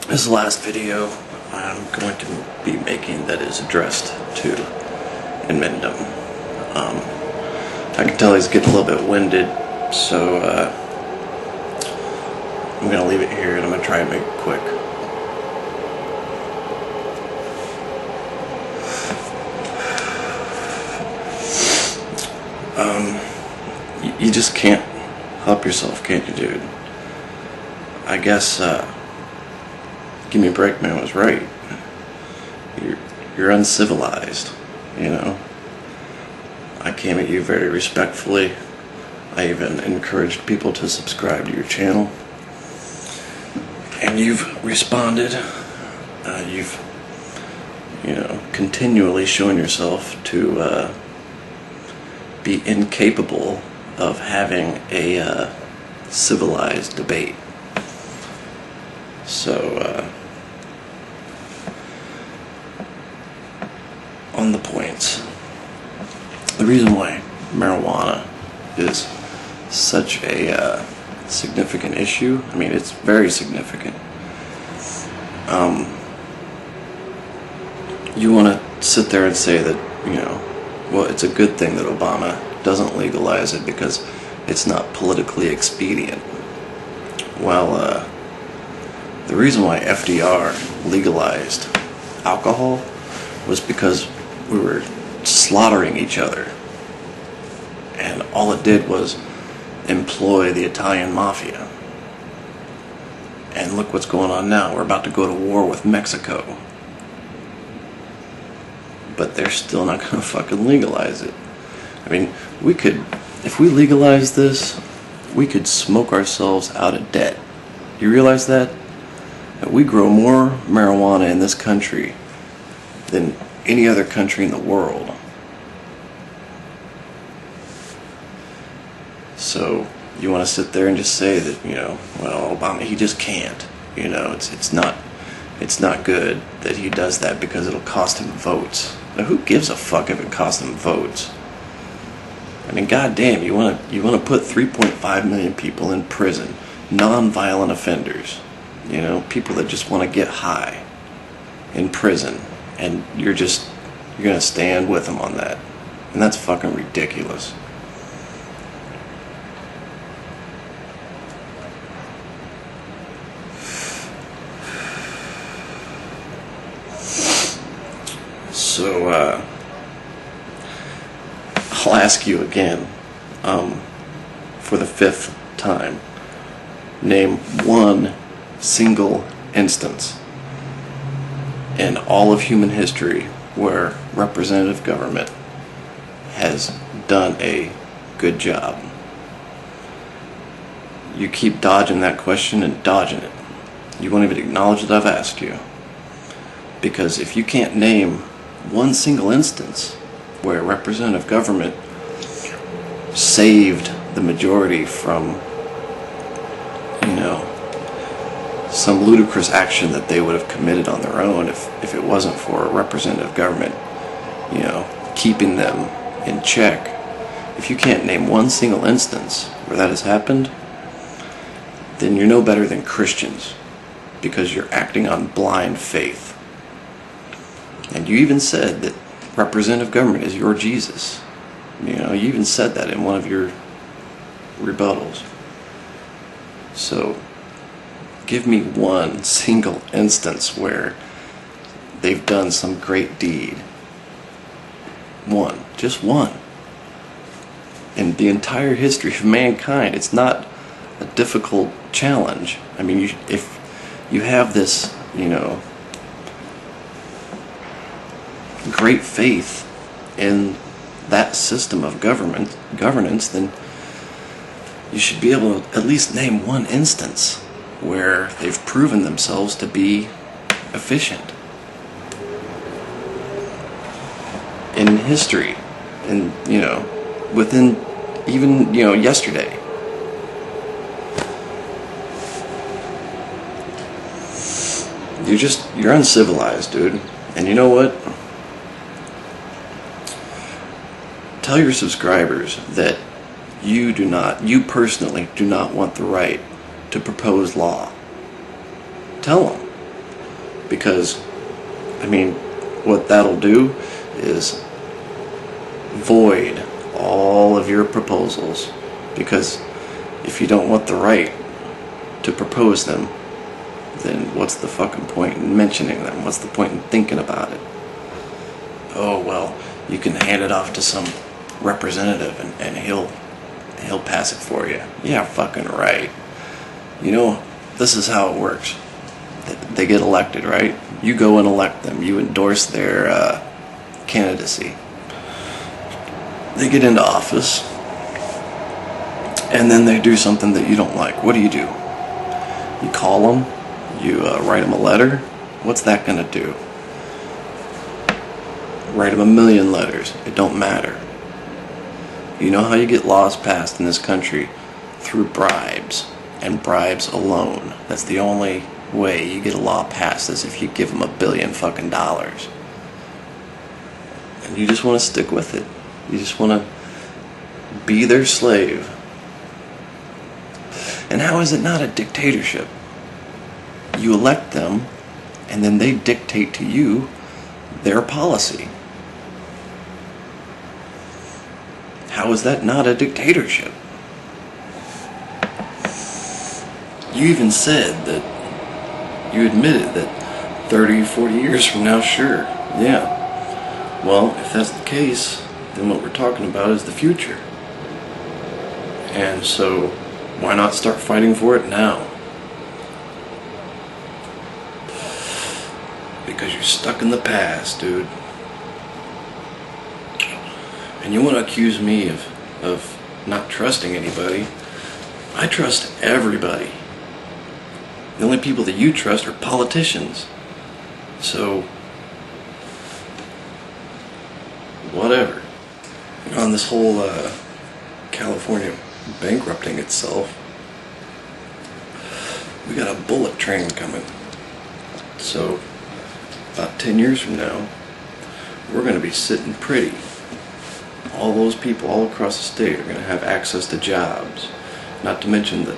This is the last video I'm going to be making that is addressed to Inmendum. I can tell he's getting a little bit winded, so I'm going to leave it here and I'm going to try and make it quick. You just can't help yourself, can't you, dude? I guess, Give Me a Break Man was right. You're uncivilized, you know? I came at you very respectfully. I even encouraged people to subscribe to your channel. And you've responded. You've, continually shown yourself to be incapable of having a civilized debate. So, on the points, the reason why marijuana is such a significant issue, I mean, it's very significant. You want to sit there and say that, well, it's a good thing that Obama doesn't legalize it because it's not politically expedient. Well, the reason why FDR legalized alcohol was because we were slaughtering each other. And all it did was employ the Italian mafia. And look what's going on now. We're about to go to war with Mexico. But they're still not going to fucking legalize it. I mean, we could, if we legalize this, we could smoke ourselves out of debt. You realize that? That we grow more marijuana in this country than any other country in the world. So you want to sit there and just say that, well, Obama, he just can't. It's not good that he does that because it'll cost him votes. Now, who gives a fuck if it costs him votes? I mean, goddamn, you want to put 3.5 million people in prison, non-violent offenders, people that just want to get high in prison, and you're gonna stand with them on that, and that's fucking ridiculous. So, I'll ask you again, for the 5th time, name one single instance in all of human history where representative government has done a good job. You keep dodging that question and dodging it. You won't even acknowledge that I've asked you. Because if you can't name one single instance where representative government saved the majority from, some ludicrous action that they would have committed on their own if it wasn't for representative government, keeping them in check. If you can't name one single instance where that has happened, then you're no better than Christians, because you're acting on blind faith. And you even said that representative government is your Jesus. You even said that in one of your rebuttals. So, give me one single instance where they've done some great deed. One. Just one. In the entire history of mankind, it's not a difficult challenge. I mean, if you have this, great faith in that system of governance, then you should be able to at least name one instance where they've proven themselves to be efficient in history, and within even yesterday. You're uncivilized, dude. And you know what? Tell your subscribers that you personally do not want the right to propose law. Tell them. Because, I mean, what that'll do is void all of your proposals. Because if you don't want the right to propose them, then what's the fucking point in mentioning them? What's the point in thinking about it? Oh, well, you can hand it off to some representative and he'll pass it for you. Yeah, fucking right. You know, this is how it works. They get elected, right? You go and elect them. You endorse their candidacy. They get into office, and then they do something that you don't like. What do? You call them, you write them a letter. What's that gonna do? Write them 1,000,000 letters. It don't matter. You know how you get laws passed in this country? Through bribes, and bribes alone. That's the only way you get a law passed, is if you give them $1 billion fucking dollars. And you just want to stick with it. You just want to be their slave. And how is it not a dictatorship? You elect them, and then they dictate to you their policy. How is that not a dictatorship? You even said that, you admitted that 30, 40 years from now, sure, yeah. Well, if that's the case, then what we're talking about is the future. And so, why not start fighting for it now? Because you're stuck in the past, dude. And you want to accuse me of not trusting anybody. I trust everybody. The only people that you trust are politicians. So, whatever. On this whole California bankrupting itself, we got a bullet train coming. So, about 10 years from now, we're going to be sitting pretty. All those people all across the state are going to have access to jobs. Not to mention the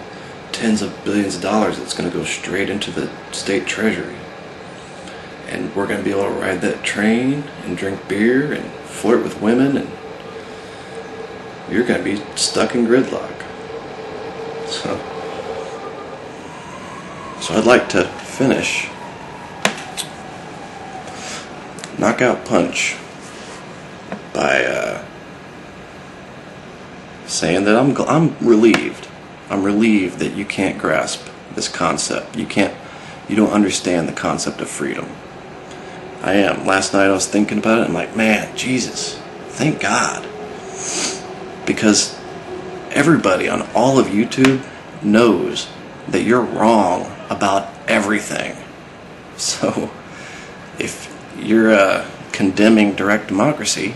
tens of billions of dollars that's going to go straight into the state treasury. And we're going to be able to ride that train and drink beer and flirt with women, and you're going to be stuck in gridlock. So I'd like to finish knockout punch by saying that I'm relieved. I'm relieved that you can't grasp this concept. You don't understand the concept of freedom. I am. Last night I was thinking about it. I'm like, man, Jesus, thank God. Because everybody on all of YouTube knows that you're wrong about everything. So if you're condemning direct democracy,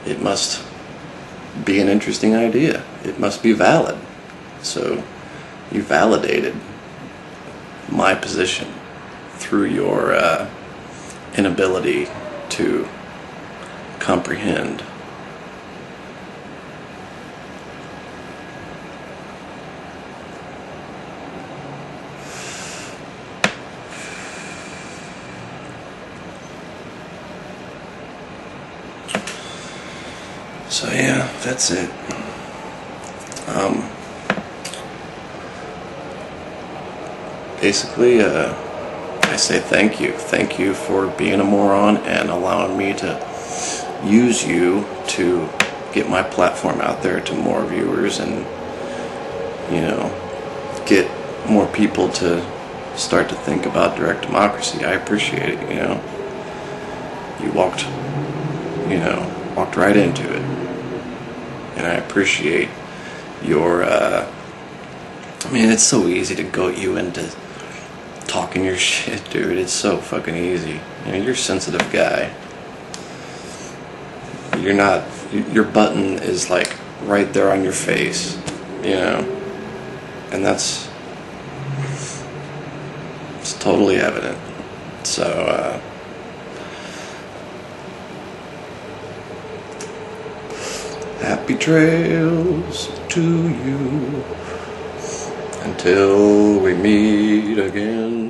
it must be an interesting idea. It must be valid. So you validated my position through your inability to comprehend. So yeah, that's it. Basically, I say thank you. Thank you for being a moron and allowing me to use you to get my platform out there to more viewers and, you know, get more people to start to think about direct democracy. I appreciate it, you know. You walked right into it. And I appreciate your, it's so easy to goat you into talking your shit, dude. It's so fucking easy. You're a sensitive guy. You're not, your button is like right there on your face, you know. And it's totally evident. So, happy trails to you until we meet again.